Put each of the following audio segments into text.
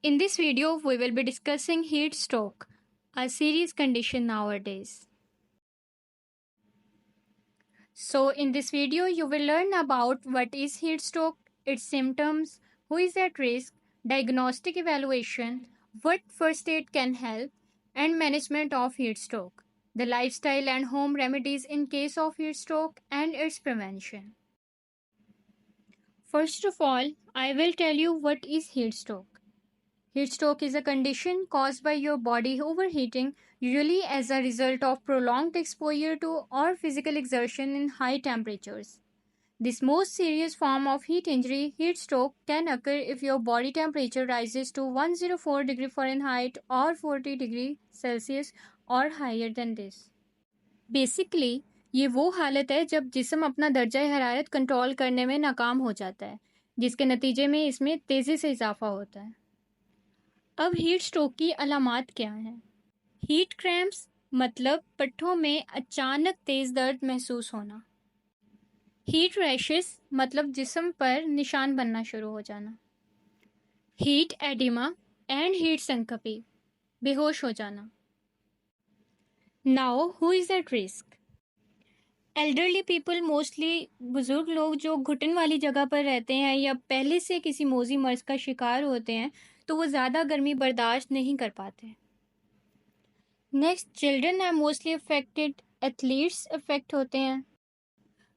In this video, we will be discussing heat stroke, a serious condition nowadays. So, in this video, you will learn about what is heat stroke, its symptoms, who is at risk, diagnostic evaluation, what first aid can help, and management of heat stroke, the lifestyle and home remedies in case of heat stroke, and its prevention. First of all, I will tell you what is heat stroke. Heat stroke is a condition caused by your body overheating, usually as a result of prolonged exposure to or physical exertion in high temperatures. This most serious form of heat injury, heat stroke, can occur if your body temperature rises to 104 degree Fahrenheit or 40 degree Celsius or higher than this. Basically ये वो हालत है जब जिस्म अपना दर्जा हरारत control करने में नाकाम हो जाता है, जिसके नतीजे में इसमें तेज़ी से इजाफा होता है। अब हीट स्ट्रोक की अलामात क्या हैं? हीट क्रैम्प्स मतलब पट्ठों में अचानक तेज़ दर्द महसूस होना। हीट रैशेस मतलब जिस्म पर निशान बनना शुरू हो जाना। हीट एडिमा एंड हीट संकपी, बेहोश हो जाना। Now who is at risk? Elderly people, mostly बुजुर्ग लोग जो घुटन वाली जगह पर रहते हैं या पहले से किसी मोजी मर्ज का शिकार होते हैं, तो वो ज़्यादा गर्मी बर्दाश्त नहीं कर पाते। नेक्स्ट, चिल्ड्रन है मोस्टली अफेक्टेड, एथलीट्स अफेक्ट होते हैं।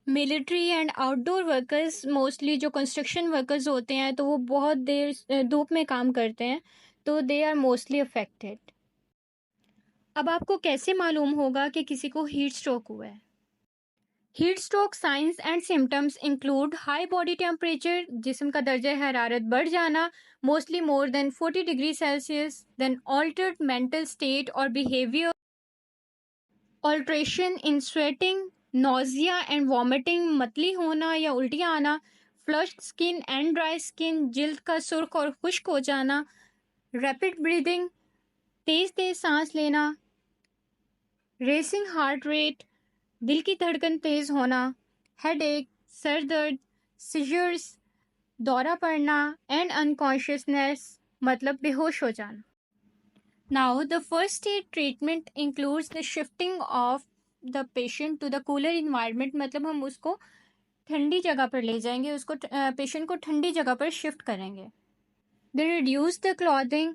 Military and outdoor workers, mostly जो कंस्ट्रक्शन वर्कर्स होते हैं तो वो बहुत देर धूप में काम करते हैं, तो दे आर मोस्टली अफेक्टेड। अब आपको कैसे मालूम होगा कि किसी को हीट स्ट्रोक हुआ है? Heat stroke signs and symptoms include high body temperature, जिस्म का दर्जा हरारत बढ़ जाना, mostly more than 40 degree Celsius, then altered mental state और behaviour, alteration in sweating, nausea and vomiting, मतली होना या उल्टियाँ आना, flushed skin and dry skin, जिल्द का सुर्ख और खुश्क हो जाना, रैपिड ब्रीदिंग, तेज़ तेज़ सांस लेना, रेसिंग हार्ट रेट, दिल की धड़कन तेज़ होना, हेडेक, सर दर्द, सीजर्स, दौरा पड़ना एंड अनकॉन्शियसनेस मतलब बेहोश हो जाना। Now the first aid treatment includes the shifting of the patient to the cooler environment, मतलब हम उसको ठंडी जगह पर ले जाएंगे, उसको पेशेंट को ठंडी जगह पर शिफ्ट करेंगे। They reduce the clothing,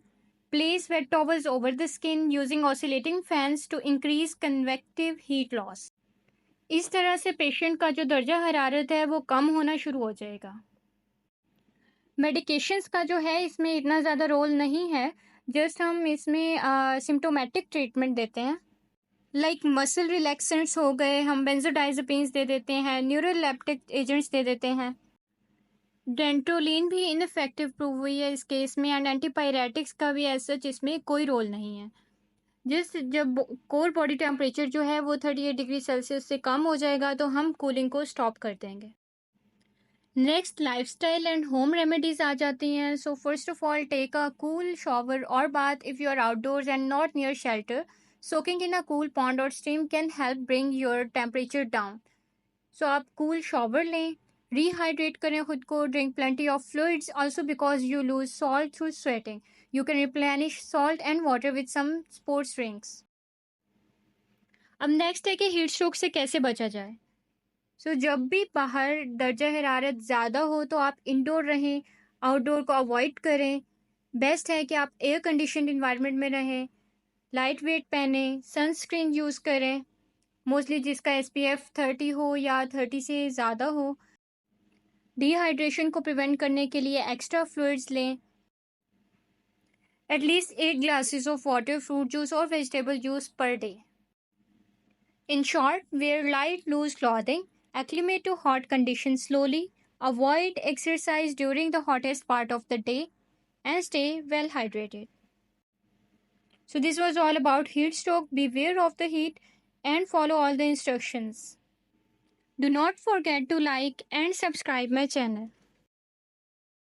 place wet towels over the skin using oscillating fans to increase convective heat loss. इस तरह से पेशेंट का जो दर्जा हरारत है वो कम होना शुरू हो जाएगा। मेडिकेशंस का जो है इसमें इतना ज़्यादा रोल नहीं है, जस्ट हम इसमें सिम्टोमेटिक ट्रीटमेंट देते हैं। लाइक मसल रिलैक्सेंट्स हो गए, हम बेंजोडाइज़ेपिन्स दे देते हैं, न्यूरोलेप्टिक एजेंट्स दे देते हैं। डेंट्रोलिन भी इनफेक्टिव प्रूव हुई है इस केस में, एंड एंटीपायरेटिक्स का भी ऐसा इसमें कोई रोल नहीं है। जब कोर बॉडी टेम्परेचर जो है वो 38 डिग्री सेल्सियस से कम हो जाएगा तो हम कूलिंग को स्टॉप कर देंगे। Next, lifestyle and home remedies आ जाती हैं। So first of all, take a cool shower और bath if you are outdoors and not near shelter. Soaking in a cool pond और stream can help bring your temperature down. So आप cool shower लें, rehydrate करें खुद को, drink plenty of fluids also because you lose salt through sweating. You can replenish salt and water with some sports drinks. अब next है कि heat stroke से कैसे बचा जाए। जब भी बाहर दर्जा हरारत ज़्यादा हो तो आप इंडोर रहें, आउटडोर को अवॉइड करें। बेस्ट है कि आप एयर कंडीशन इन्वायरमेंट में रहें, लाइट वेट पहने, सनस्क्रीन यूज़ करें, मोस्टली जिसका SPF 30 हो या 30 से ज़्यादा हो। डिहाइड्रेशन को प्रिवेंट करने के लिए एक्स्ट्रा फ्लूइड्स लें, at least 8 glasses of water, fruit juice और vegetable juice per day. In short, wear light loose clothing, acclimate to hot conditions slowly, avoid exercise during the hottest part of the day, and stay well hydrated. So this was all about heat stroke. Beware of the heat and follow all the instructions. Do not forget to like and subscribe my channel.